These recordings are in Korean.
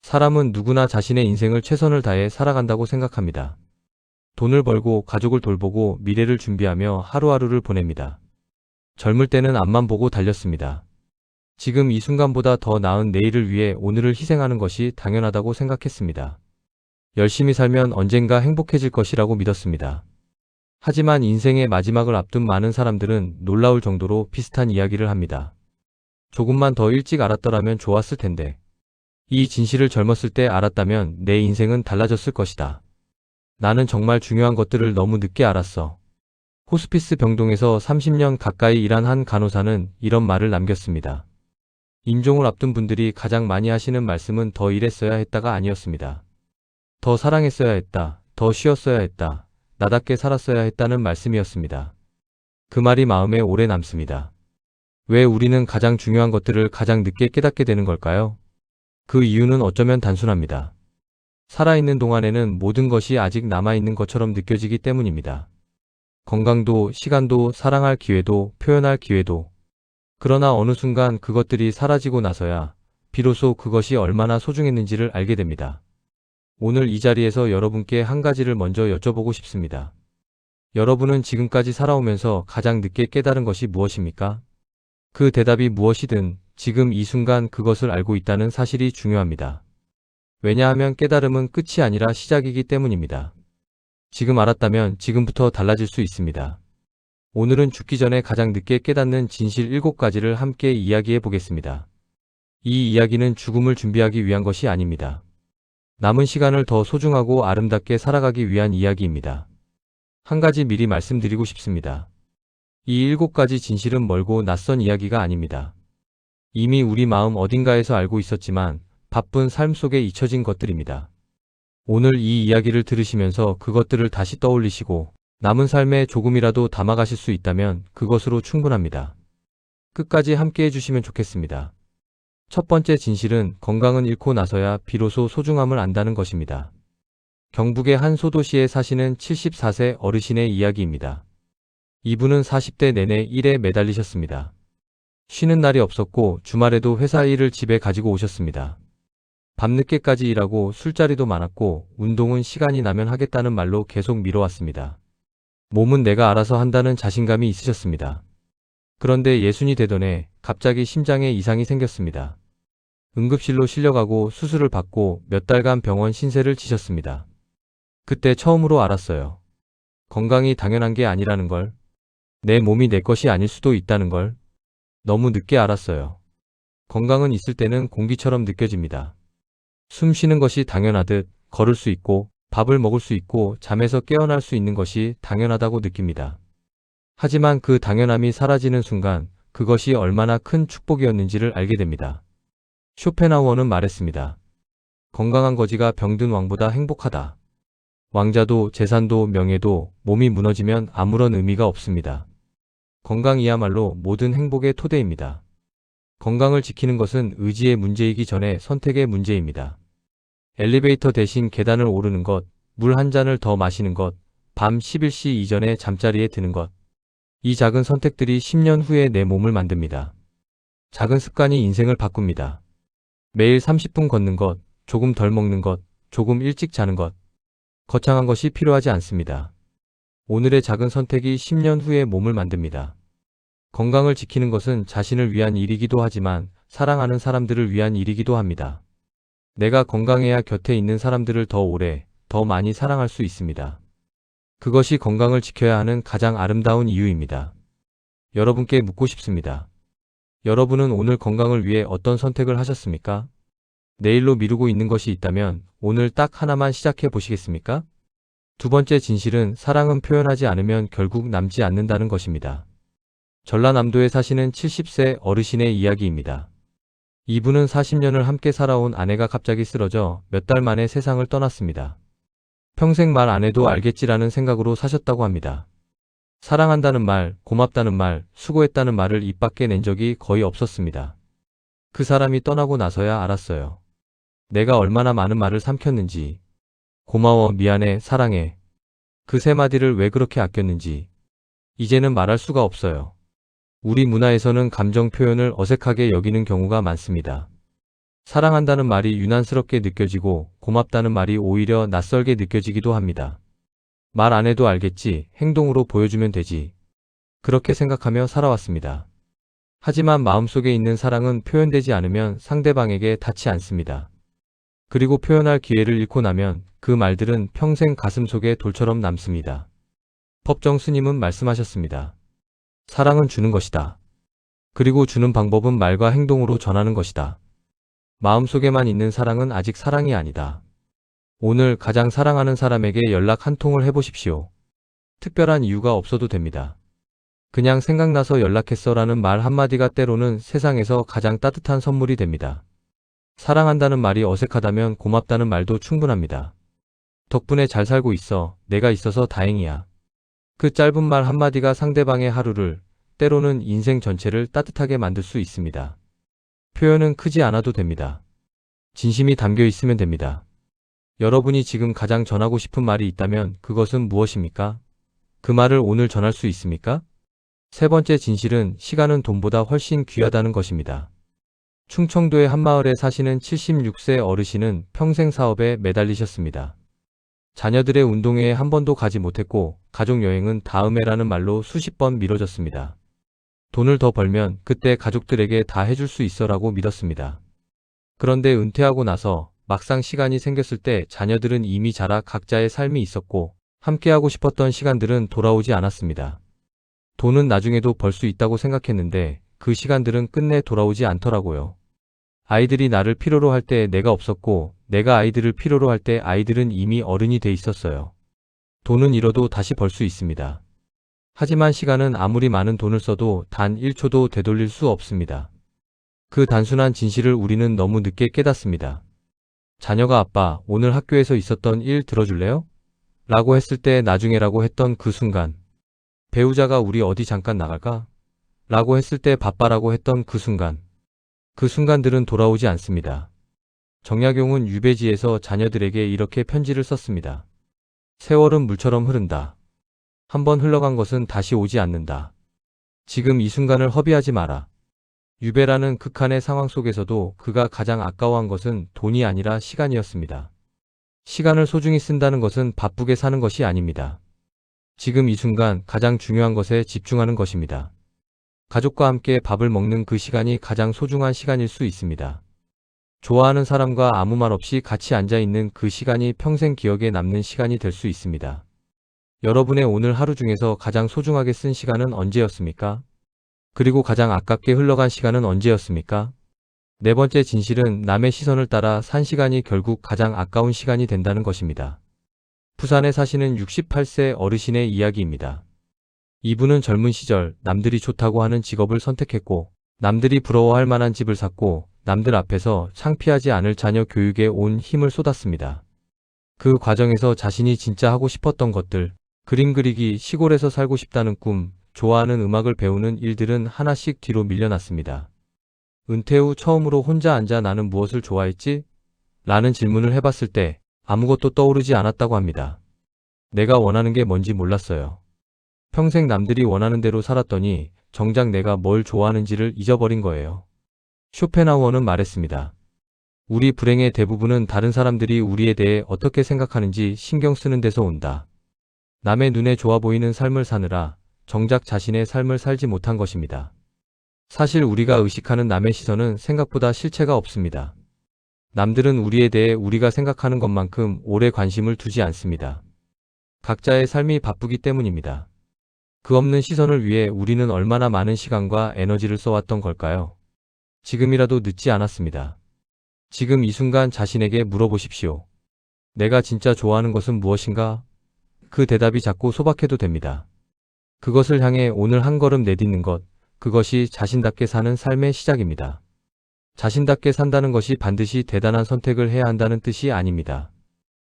사람은 누구나 자신의 인생을 최선을 다해 살아간다고 생각합니다. 돈을 벌고 가족을 돌보고 미래를 준비하며 하루하루를 보냅니다. 젊을 때는 앞만 보고 달렸습니다. 지금 이 순간보다 더 나은 내일을 위해 오늘을 희생하는 것이 당연하다고 생각했습니다. 열심히 살면 언젠가 행복해질 것이라고 믿었습니다. 하지만 인생의 마지막을 앞둔 많은 사람들은 놀라울 정도로 비슷한 이야기를 합니다. 조금만 더 일찍 알았더라면 좋았을 텐데. 이 진실을 젊었을 때 알았다면 내 인생은 달라졌을 것이다. 나는 정말 중요한 것들을 너무 늦게 알았어. 호스피스 병동에서 30년 가까이 일한 한 간호사는 이런 말을 남겼습니다. 임종을 앞둔 분들이 가장 많이 하시는 말씀은 더 일했어야 했다가 아니었습니다. 더 사랑했어야 했다. 더 쉬었어야 했다. 나답게 살았어야 했다는 말씀이었습니다. 그 말이 마음에 오래 남습니다. 왜 우리는 가장 중요한 것들을 가장 늦게 깨닫게 되는 걸까요? 그 이유는 어쩌면 단순합니다. 살아있는 동안에는 모든 것이 아직 남아있는 것처럼 느껴지기 때문입니다. 건강도, 시간도, 사랑할 기회도, 표현할 기회도. 그러나 어느 순간 그것들이 사라지고 나서야 비로소 그것이 얼마나 소중했는지를 알게 됩니다. 오늘 이 자리에서 여러분께 한 가지를 먼저 여쭤보고 싶습니다. 여러분은 지금까지 살아오면서 가장 늦게 깨달은 것이 무엇입니까? 그 대답이 무엇이든 지금 이 순간 그것을 알고 있다는 사실이 중요합니다. 왜냐하면 깨달음은 끝이 아니라 시작이기 때문입니다. 지금 알았다면 지금부터 달라질 수 있습니다. 오늘은 죽기 전에 가장 늦게 깨닫는 진실 7가지를 함께 이야기해 보겠습니다. 이 이야기는 죽음을 준비하기 위한 것이 아닙니다. 남은 시간을 더 소중하고 아름답게 살아가기 위한 이야기입니다. 한 가지 미리 말씀드리고 싶습니다. 이 7가지 진실은 멀고 낯선 이야기가 아닙니다. 이미 우리 마음 어딘가에서 알고 있었지만 바쁜 삶 속에 잊혀진 것들입니다. 오늘 이 이야기를 들으시면서 그것들을 다시 떠올리시고 남은 삶에 조금이라도 담아가실 수 있다면 그것으로 충분합니다. 끝까지 함께 해주시면 좋겠습니다. 첫 번째 진실은 건강은 잃고 나서야 비로소 소중함을 안다는 것입니다. 경북의 한 소도시에 사시는 74세 어르신의 이야기입니다. 이분은 40대 내내 일에 매달리셨습니다. 쉬는 날이 없었고 주말에도 회사 일을 집에 가지고 오셨습니다. 밤늦게까지 일하고 술자리도 많았고 운동은 시간이 나면 하겠다는 말로 계속 미뤄왔습니다. 몸은 내가 알아서 한다는 자신감이 있으셨습니다. 그런데 예순이 되던 해 갑자기 심장에 이상이 생겼습니다. 응급실로 실려가고 수술을 받고 몇 달간 병원 신세를 지셨습니다. 그때 처음으로 알았어요. 건강이 당연한 게 아니라는 걸. 내 몸이 내 것이 아닐 수도 있다는 걸. 너무 늦게 알았어요. 건강은 있을 때는 공기처럼 느껴집니다. 숨 쉬는 것이 당연하듯 걸을 수 있고 밥을 먹을 수 있고 잠에서 깨어날 수 있는 것이 당연하다고 느낍니다. 하지만 그 당연함이 사라지는 순간 그것이 얼마나 큰 축복이었는지를 알게 됩니다. 쇼펜하우어는 말했습니다. 건강한 거지가 병든 왕보다 행복하다. 왕자도 재산도 명예도 몸이 무너지면 아무런 의미가 없습니다. 건강이야말로 모든 행복의 토대입니다. 건강을 지키는 것은 의지의 문제이기 전에 선택의 문제입니다. 엘리베이터 대신 계단을 오르는 것, 물 한 잔을 더 마시는 것, 밤 11시 이전에 잠자리에 드는 것. 이 작은 선택들이 10년 후에 내 몸을 만듭니다. 작은 습관이 인생을 바꿉니다. 매일 30분 걷는 것, 조금 덜 먹는 것, 조금 일찍 자는 것. 거창한 것이 필요하지 않습니다. 오늘의 작은 선택이 10년 후에 몸을 만듭니다. 건강을 지키는 것은 자신을 위한 일이기도 하지만 사랑하는 사람들을 위한 일이기도 합니다. 내가 건강해야 곁에 있는 사람들을 더 오래, 더 많이 사랑할 수 있습니다. 그것이 건강을 지켜야 하는 가장 아름다운 이유입니다. 여러분께 묻고 싶습니다. 여러분은 오늘 건강을 위해 어떤 선택을 하셨습니까? 내일로 미루고 있는 것이 있다면 오늘 딱 하나만 시작해 보시겠습니까? 두 번째 진실은 사랑은 표현하지 않으면 결국 남지 않는다는 것입니다. 전라남도에 사시는 70세 어르신의 이야기입니다. 이분은 40년을 함께 살아온 아내가 갑자기 쓰러져 몇 달 만에 세상을 떠났습니다. 평생 말 안 해도 알겠지라는 생각으로 사셨다고 합니다. 사랑한다는 말, 고맙다는 말, 수고했다는 말을 입 밖에 낸 적이 거의 없었습니다. 그 사람이 떠나고 나서야 알았어요. 내가 얼마나 많은 말을 삼켰는지. 고마워, 미안해, 사랑해. 그 세 마디를 왜 그렇게 아꼈는지. 이제는 말할 수가 없어요. 우리 문화에서는 감정 표현을 어색하게 여기는 경우가 많습니다. 사랑한다는 말이 유난스럽게 느껴지고 고맙다는 말이 오히려 낯설게 느껴지기도 합니다. 말 안 해도 알겠지, 행동으로 보여주면 되지. 그렇게 생각하며 살아왔습니다. 하지만 마음속에 있는 사랑은 표현되지 않으면 상대방에게 닿지 않습니다. 그리고 표현할 기회를 잃고 나면 그 말들은 평생 가슴속에 돌처럼 남습니다. 법정 스님은 말씀하셨습니다. 사랑은 주는 것이다. 그리고 주는 방법은 말과 행동으로 전하는 것이다. 마음속에만 있는 사랑은 아직 사랑이 아니다. 오늘 가장 사랑하는 사람에게 연락 한 통을 해보십시오. 특별한 이유가 없어도 됩니다. 그냥 생각나서 연락했어 라는 말 한마디가 때로는 세상에서 가장 따뜻한 선물이 됩니다. 사랑한다는 말이 어색하다면 고맙다는 말도 충분합니다. 덕분에 잘 살고 있어. 내가 있어서 다행이야. 그 짧은 말 한마디가 상대방의 하루를, 때로는 인생 전체를 따뜻하게 만들 수 있습니다. 표현은 크지 않아도 됩니다. 진심이 담겨 있으면 됩니다. 여러분이 지금 가장 전하고 싶은 말이 있다면 그것은 무엇입니까? 그 말을 오늘 전할 수 있습니까? 세 번째 진실은 시간은 돈보다 훨씬 귀하다는 것입니다. 충청도의 한마을에 사시는 76세 어르신은 평생 사업에 매달리셨습니다. 자녀들의 운동회에 한 번도 가지 못했고 가족여행은 다음에라는 말로 수십 번 미뤄졌습니다. 돈을 더 벌면 그때 가족들에게 다 해줄 수 있어라고 믿었습니다. 그런데 은퇴하고 나서 막상 시간이 생겼을 때 자녀들은 이미 자라 각자의 삶이 있었고 함께하고 싶었던 시간들은 돌아오지 않았습니다. 돈은 나중에도 벌 수 있다고 생각했는데 그 시간들은 끝내 돌아오지 않더라고요. 아이들이 나를 필요로 할 때 내가 없었고 내가 아이들을 필요로 할 때 아이들은 이미 어른이 돼 있었어요. 돈은 잃어도 다시 벌 수 있습니다. 하지만 시간은 아무리 많은 돈을 써도 단 1초도 되돌릴 수 없습니다. 그 단순한 진실을 우리는 너무 늦게 깨닫습니다. 자녀가 아빠, 오늘 학교에서 있었던 일 들어줄래요? 라고 했을 때 나중에라고 했던 그 순간. 배우자가 우리 어디 잠깐 나갈까? 라고 했을 때 바빠라고 했던 그 순간. 그 순간들은 돌아오지 않습니다. 정약용은 유배지에서 자녀들에게 이렇게 편지를 썼습니다. 세월은 물처럼 흐른다. 한번 흘러간 것은 다시 오지 않는다. 지금 이 순간을 허비하지 마라. 유배라는 극한의 상황 속에서도 그가 가장 아까워한 것은 돈이 아니라 시간이었습니다. 시간을 소중히 쓴다는 것은 바쁘게 사는 것이 아닙니다. 지금 이 순간 가장 중요한 것에 집중하는 것입니다. 가족과 함께 밥을 먹는 그 시간이 가장 소중한 시간일 수 있습니다. 좋아하는 사람과 아무 말 없이 같이 앉아있는 그 시간이 평생 기억에 남는 시간이 될 수 있습니다. 여러분의 오늘 하루 중에서 가장 소중하게 쓴 시간은 언제였습니까? 그리고 가장 아깝게 흘러간 시간은 언제였습니까? 네 번째 진실은 남의 시선을 따라 산 시간이 결국 가장 아까운 시간이 된다는 것입니다. 부산에 사시는 68세 어르신의 이야기입니다. 이분은 젊은 시절 남들이 좋다고 하는 직업을 선택했고 남들이 부러워할 만한 집을 샀고 남들 앞에서 창피하지 않을 자녀 교육에 온 힘을 쏟았습니다. 그 과정에서 자신이 진짜 하고 싶었던 것들, 그림 그리기, 시골에서 살고 싶다는 꿈, 좋아하는 음악을 배우는 일들은 하나씩 뒤로 밀려났습니다. 은퇴 후 처음으로 혼자 앉아 나는 무엇을 좋아했지? 라는 질문을 해봤을 때 아무것도 떠오르지 않았다고 합니다. 내가 원하는 게 뭔지 몰랐어요. 평생 남들이 원하는 대로 살았더니 정작 내가 뭘 좋아하는지를 잊어버린 거예요. 쇼펜하우어는 말했습니다. 우리 불행의 대부분은 다른 사람들이 우리에 대해 어떻게 생각하는지 신경 쓰는 데서 온다. 남의 눈에 좋아 보이는 삶을 사느라 정작 자신의 삶을 살지 못한 것입니다. 사실 우리가 의식하는 남의 시선은 생각보다 실체가 없습니다. 남들은 우리에 대해 우리가 생각하는 것만큼 오래 관심을 두지 않습니다. 각자의 삶이 바쁘기 때문입니다. 그 없는 시선을 위해 우리는 얼마나 많은 시간과 에너지를 써왔던 걸까요? 지금이라도 늦지 않았습니다. 지금 이 순간 자신에게 물어보십시오. 내가 진짜 좋아하는 것은 무엇인가? 그 대답이 자꾸 소박해도 됩니다. 그것을 향해 오늘 한 걸음 내딛는 것, 그것이 자신답게 사는 삶의 시작입니다. 자신답게 산다는 것이 반드시 대단한 선택을 해야 한다는 뜻이 아닙니다.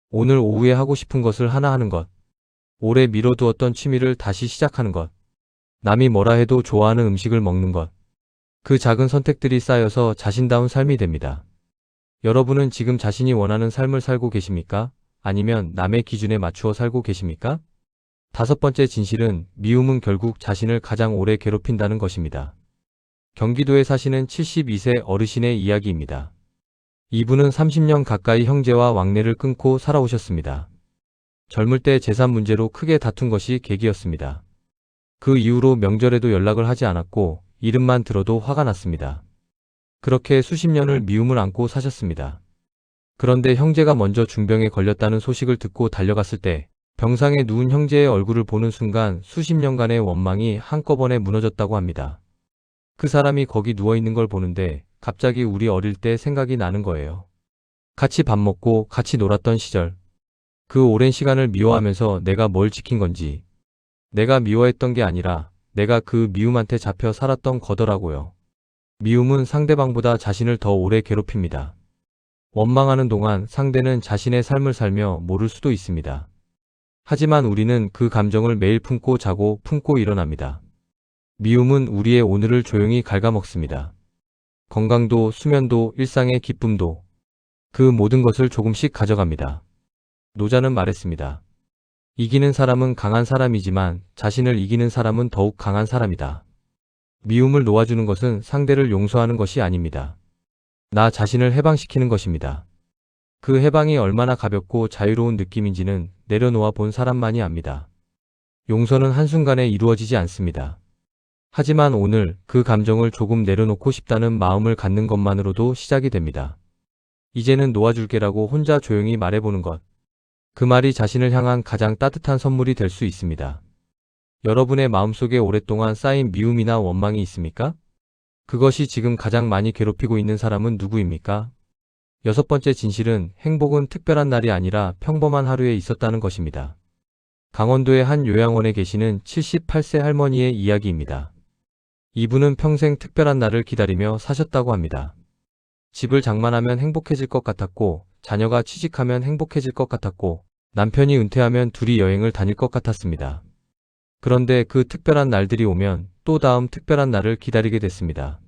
오늘 오후에 하고 싶은 것을 하나 하는 것, 오래 미뤄두었던 취미를 다시 시작하는 것, 남이 뭐라 해도 좋아하는 음식을 먹는 것, 그 작은 선택들이 쌓여서 자신다운 삶이 됩니다. 여러분은 지금 자신이 원하는 삶을 살고 계십니까? 아니면 남의 기준에 맞추어 살고 계십니까? 다섯 번째 진실은 미움은 결국 자신을 가장 오래 괴롭힌다는 것입니다. 경기도에 사시는 72세 어르신의 이야기입니다. 이분은 30년 가까이 형제와 왕래를 끊고 살아오셨습니다. 젊을 때 재산 문제로 크게 다툰 것이 계기였습니다. 그 이후로 명절에도 연락을 하지 않았고 이름만 들어도 화가 났습니다. 그렇게 수십 년을 미움을 안고 사셨습니다. 그런데 형제가 먼저 중병에 걸렸다는 소식을 듣고 달려갔을 때 병상에 누운 형제의 얼굴을 보는 순간 수십 년간의 원망이 한꺼번에 무너졌다고 합니다. 그 사람이 거기 누워있는 걸 보는데 갑자기 우리 어릴 때 생각이 나는 거예요. 같이 밥 먹고 같이 놀았던 시절. 그 오랜 시간을 미워하면서 내가 뭘 지킨 건지. 내가 미워했던 게 아니라 내가 그 미움한테 잡혀 살았던 거더라고요. 미움은 상대방보다 자신을 더 오래 괴롭힙니다. 원망하는 동안 상대는 자신의 삶을 살며 모를 수도 있습니다. 하지만 우리는 그 감정을 매일 품고 자고 품고 일어납니다. 미움은 우리의 오늘을 조용히 갉아먹습니다. 건강도, 수면도, 일상의 기쁨도, 그 모든 것을 조금씩 가져갑니다. 노자는 말했습니다. 이기는 사람은 강한 사람이지만 자신을 이기는 사람은 더욱 강한 사람이다. 미움을 놓아주는 것은 상대를 용서하는 것이 아닙니다. 나 자신을 해방시키는 것입니다. 그 해방이 얼마나 가볍고 자유로운 느낌인지는 내려놓아 본 사람만이 압니다. 용서는 한순간에 이루어지지 않습니다. 하지만 오늘 그 감정을 조금 내려놓고 싶다는 마음을 갖는 것만으로도 시작이 됩니다. 이제는 놓아줄게라고 혼자 조용히 말해보는 것. 그 말이 자신을 향한 가장 따뜻한 선물이 될 수 있습니다. 여러분의 마음속에 오랫동안 쌓인 미움이나 원망이 있습니까? 그것이 지금 가장 많이 괴롭히고 있는 사람은 누구입니까? 6번째 진실은 행복은 특별한 날이 아니라 평범한 하루에 있었다는 것입니다. 강원도의 한 요양원에 계시는 78세 할머니의 이야기입니다. 이분은 평생 특별한 날을 기다리며 사셨다고 합니다. 집을 장만하면 행복해질 것 같았고, 자녀가 취직하면 행복해질 것 같았고, 남편이 은퇴하면 둘이 여행을 다닐 것 같았습니다. 그런데 그 특별한 날들이 오면 또 다음 특별한 날을 기다리게 됐습니다.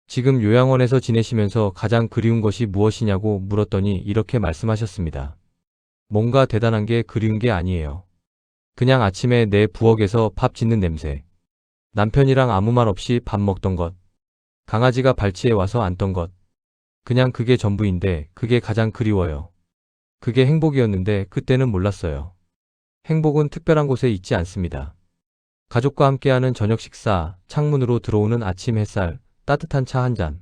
지금 요양원에서 지내시면서 가장 그리운 것이 무엇이냐고 물었더니 이렇게 말씀하셨습니다. 뭔가 대단한 게 그리운 게 아니에요. 그냥 아침에 내 부엌에서 밥 짓는 냄새. 남편이랑 아무 말 없이 밥 먹던 것. 강아지가 발치에 와서 앉던 것. 그냥 그게 전부인데 그게 가장 그리워요. 그게 행복이었는데 그때는 몰랐어요. 행복은 특별한 곳에 있지 않습니다. 가족과 함께하는 저녁 식사, 창문으로 들어오는 아침 햇살, 따뜻한 차 한 잔.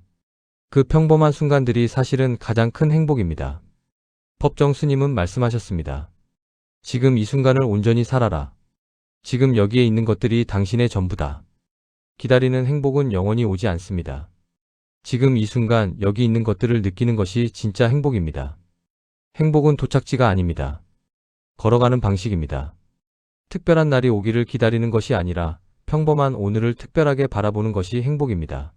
그 평범한 순간들이 사실은 가장 큰 행복입니다. 법정 스님은 말씀하셨습니다. 지금 이 순간을 온전히 살아라. 지금 여기에 있는 것들이 당신의 전부다. 기다리는 행복은 영원히 오지 않습니다. 지금 이 순간 여기 있는 것들을 느끼는 것이 진짜 행복입니다. 행복은 도착지가 아닙니다. 걸어가는 방식입니다. 특별한 날이 오기를 기다리는 것이 아니라 평범한 오늘을 특별하게 바라보는 것이 행복입니다.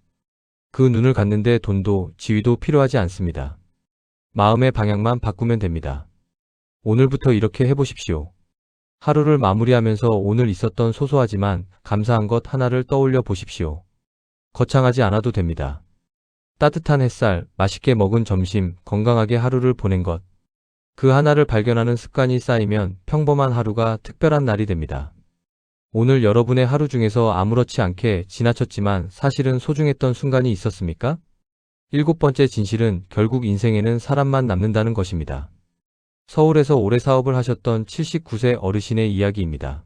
그 눈을 갖는데 돈도 지위도 필요하지 않습니다. 마음의 방향만 바꾸면 됩니다. 오늘부터 이렇게 해보십시오. 하루를 마무리하면서 오늘 있었던 소소하지만 감사한 것 하나를 떠올려 보십시오. 거창하지 않아도 됩니다. 따뜻한 햇살, 맛있게 먹은 점심, 건강하게 하루를 보낸 것. 그 하나를 발견하는 습관이 쌓이면 평범한 하루가 특별한 날이 됩니다. 오늘 여러분의 하루 중에서 아무렇지 않게 지나쳤지만 사실은 소중했던 순간이 있었습니까? 7번째 진실은 결국 인생에는 사람만 남는다는 것입니다. 서울에서 오래 사업을 하셨던 79세 어르신의 이야기입니다.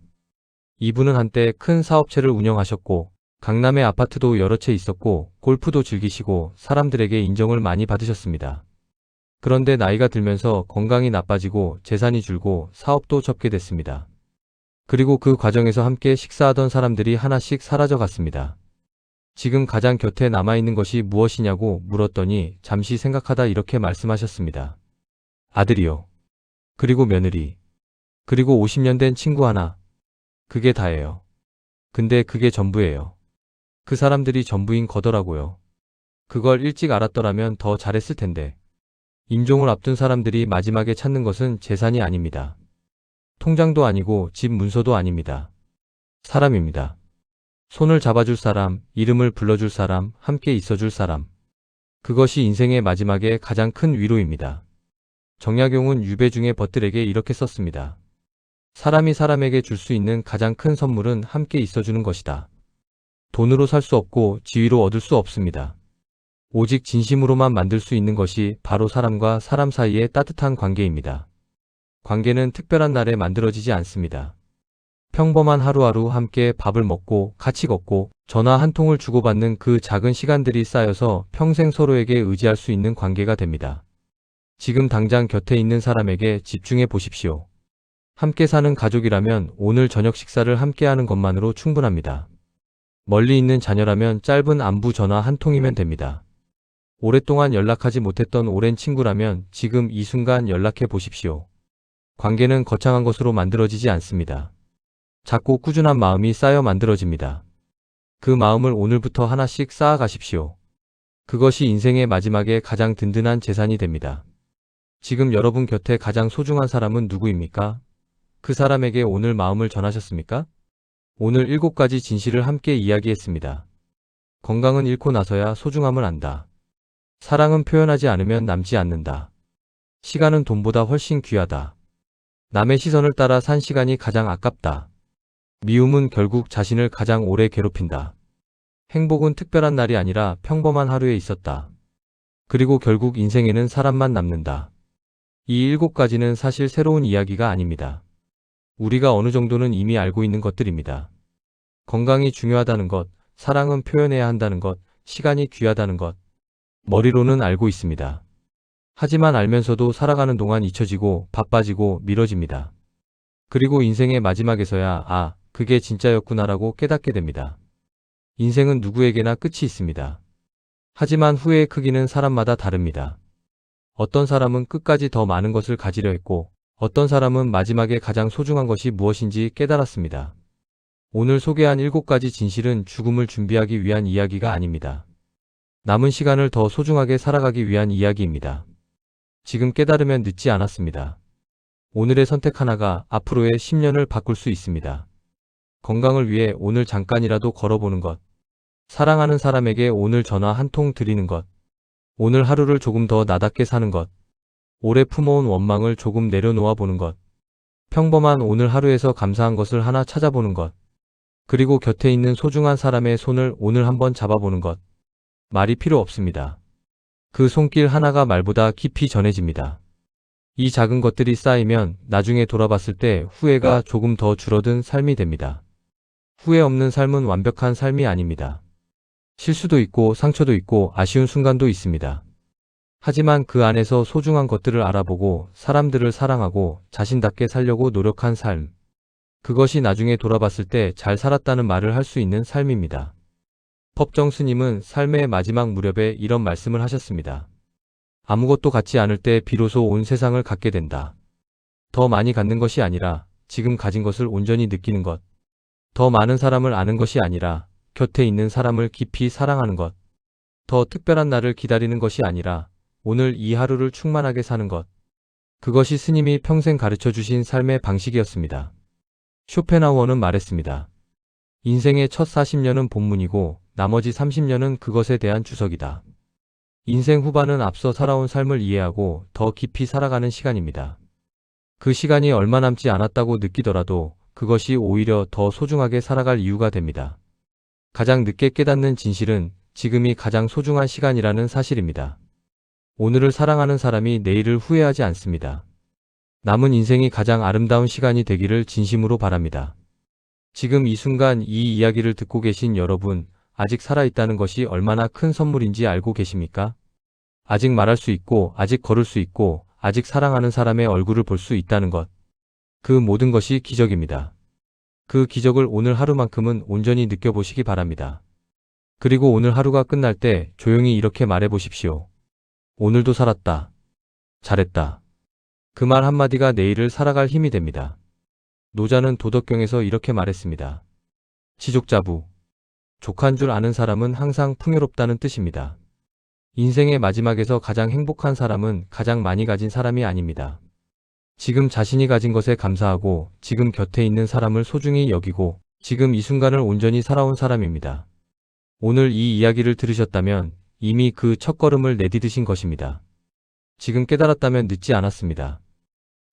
이분은 한때 큰 사업체를 운영하셨고 강남에 아파트도 여러 채 있었고 골프도 즐기시고 사람들에게 인정을 많이 받으셨습니다. 그런데 나이가 들면서 건강이 나빠지고 재산이 줄고 사업도 접게 됐습니다. 그리고 그 과정에서 함께 식사하던 사람들이 하나씩 사라져 갔습니다. 지금 가장 곁에 남아있는 것이 무엇이냐고 물었더니 잠시 생각하다 이렇게 말씀하셨습니다. 아들이요. 그리고 며느리. 그리고 50년 된 친구 하나. 그게 다예요. 근데 그게 전부예요. 그 사람들이 전부인 거더라고요. 그걸 일찍 알았더라면 더 잘했을 텐데. 임종을 앞둔 사람들이 마지막에 찾는 것은 재산이 아닙니다. 통장도 아니고 집 문서도 아닙니다. 사람입니다. 손을 잡아줄 사람, 이름을 불러줄 사람, 함께 있어줄 사람. 그것이 인생의 마지막에 가장 큰 위로입니다. 정약용은 유배 중에 벗들에게 이렇게 썼습니다. 사람이 사람에게 줄 수 있는 가장 큰 선물은 함께 있어주는 것이다. 돈으로 살 수 없고 지위로 얻을 수 없습니다. 오직 진심으로만 만들 수 있는 것이 바로 사람과 사람 사이의 따뜻한 관계입니다. 관계는 특별한 날에 만들어지지 않습니다. 평범한 하루하루 함께 밥을 먹고 같이 걷고 전화 한 통을 주고받는 그 작은 시간들이 쌓여서 평생 서로에게 의지할 수 있는 관계가 됩니다. 지금 당장 곁에 있는 사람에게 집중해 보십시오. 함께 사는 가족이라면 오늘 저녁 식사를 함께 하는 것만으로 충분합니다. 멀리 있는 자녀라면 짧은 안부 전화 한 통이면 됩니다. 오랫동안 연락하지 못했던 오랜 친구라면 지금 이 순간 연락해 보십시오. 관계는 거창한 것으로 만들어지지 않습니다. 작고 꾸준한 마음이 쌓여 만들어집니다. 그 마음을 오늘부터 하나씩 쌓아 가십시오. 그것이 인생의 마지막에 가장 든든한 재산이 됩니다. 지금 여러분 곁에 가장 소중한 사람은 누구입니까? 그 사람에게 오늘 마음을 전하셨습니까? 오늘 7가지 진실을 함께 이야기했습니다. 건강은 잃고 나서야 소중함을 안다. 사랑은 표현하지 않으면 남지 않는다. 시간은 돈보다 훨씬 귀하다. 남의 시선을 따라 산 시간이 가장 아깝다. 미움은 결국 자신을 가장 오래 괴롭힌다. 행복은 특별한 날이 아니라 평범한 하루에 있었다. 그리고 결국 인생에는 사람만 남는다. 이 7가지는 사실 새로운 이야기가 아닙니다. 우리가 어느 정도는 이미 알고 있는 것들입니다. 건강이 중요하다는 것, 사랑은 표현해야 한다는 것, 시간이 귀하다는 것, 머리로는 알고 있습니다. 하지만 알면서도 살아가는 동안 잊혀지고 바빠지고 미뤄집니다. 그리고 인생의 마지막에서야 그게 진짜였구나라고 깨닫게 됩니다. 인생은 누구에게나 끝이 있습니다. 하지만 후회의 크기는 사람마다 다릅니다. 어떤 사람은 끝까지 더 많은 것을 가지려 했고 어떤 사람은 마지막에 가장 소중한 것이 무엇인지 깨달았습니다. 오늘 소개한 7가지 진실은 죽음을 준비하기 위한 이야기가 아닙니다. 남은 시간을 더 소중하게 살아가기 위한 이야기입니다. 지금 깨달으면 늦지 않았습니다. 오늘의 선택 하나가 앞으로의 10년을 바꿀 수 있습니다. 건강을 위해 오늘 잠깐이라도 걸어보는 것. 사랑하는 사람에게 오늘 전화 한 통 드리는 것. 오늘 하루를 조금 더 나답게 사는 것. 오래 품어온 원망을 조금 내려놓아 보는 것. 평범한 오늘 하루에서 감사한 것을 하나 찾아보는 것. 그리고 곁에 있는 소중한 사람의 손을 오늘 한번 잡아보는 것. 말이 필요 없습니다. 그 손길 하나가 말보다 깊이 전해집니다. 이 작은 것들이 쌓이면 나중에 돌아봤을 때 후회가 조금 더 줄어든 삶이 됩니다. 후회 없는 삶은 완벽한 삶이 아닙니다. 실수도 있고 상처도 있고 아쉬운 순간도 있습니다. 하지만 그 안에서 소중한 것들을 알아보고 사람들을 사랑하고 자신답게 살려고 노력한 삶. 그것이 나중에 돌아봤을 때 잘 살았다는 말을 할 수 있는 삶입니다. 법정 스님은 삶의 마지막 무렵에 이런 말씀을 하셨습니다. 아무것도 갖지 않을 때 비로소 온 세상을 갖게 된다. 더 많이 갖는 것이 아니라 지금 가진 것을 온전히 느끼는 것. 더 많은 사람을 아는 것이 아니라 곁에 있는 사람을 깊이 사랑하는 것. 더 특별한 날을 기다리는 것이 아니라 오늘 이 하루를 충만하게 사는 것. 그것이 스님이 평생 가르쳐 주신 삶의 방식이었습니다. 쇼펜하우어는 말했습니다. 인생의 첫 40년은 본문이고 나머지 30년은 그것에 대한 주석이다. 인생 후반은 앞서 살아온 삶을 이해하고 더 깊이 살아가는 시간입니다. 그 시간이 얼마 남지 않았다고 느끼더라도 그것이 오히려 더 소중하게 살아갈 이유가 됩니다. 가장 늦게 깨닫는 진실은 지금이 가장 소중한 시간이라는 사실입니다. 오늘을 사랑하는 사람이 내일을 후회하지 않습니다. 남은 인생이 가장 아름다운 시간이 되기를 진심으로 바랍니다. 지금 이 순간 이 이야기를 듣고 계신 여러분, 아직 살아있다는 것이 얼마나 큰 선물인지 알고 계십니까? 아직 말할 수 있고, 아직 걸을 수 있고, 아직 사랑하는 사람의 얼굴을 볼 수 있다는 것. 그 모든 것이 기적입니다. 그 기적을 오늘 하루만큼은 온전히 느껴보시기 바랍니다. 그리고 오늘 하루가 끝날 때 조용히 이렇게 말해보십시오. 오늘도 살았다. 잘했다. 그 말 한마디가 내일을 살아갈 힘이 됩니다. 노자는 도덕경에서 이렇게 말했습니다. 지족자부. 족한 줄 아는 사람은 항상 풍요롭다는 뜻입니다. 인생의 마지막에서 가장 행복한 사람은 가장 많이 가진 사람이 아닙니다. 지금 자신이 가진 것에 감사하고 지금 곁에 있는 사람을 소중히 여기고 지금 이 순간을 온전히 살아온 사람입니다. 오늘 이 이야기를 들으셨다면 이미 그 첫걸음을 내디디신 것입니다. 지금 깨달았다면 늦지 않았습니다.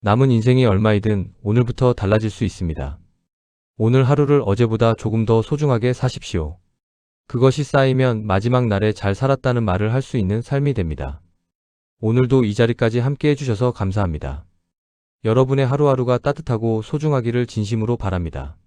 남은 인생이 얼마이든 오늘부터 달라질 수 있습니다. 오늘 하루를 어제보다 조금 더 소중하게 사십시오. 그것이 쌓이면 마지막 날에 잘 살았다는 말을 할 수 있는 삶이 됩니다. 오늘도 이 자리까지 함께 해주셔서 감사합니다. 여러분의 하루하루가 따뜻하고 소중하기를 진심으로 바랍니다.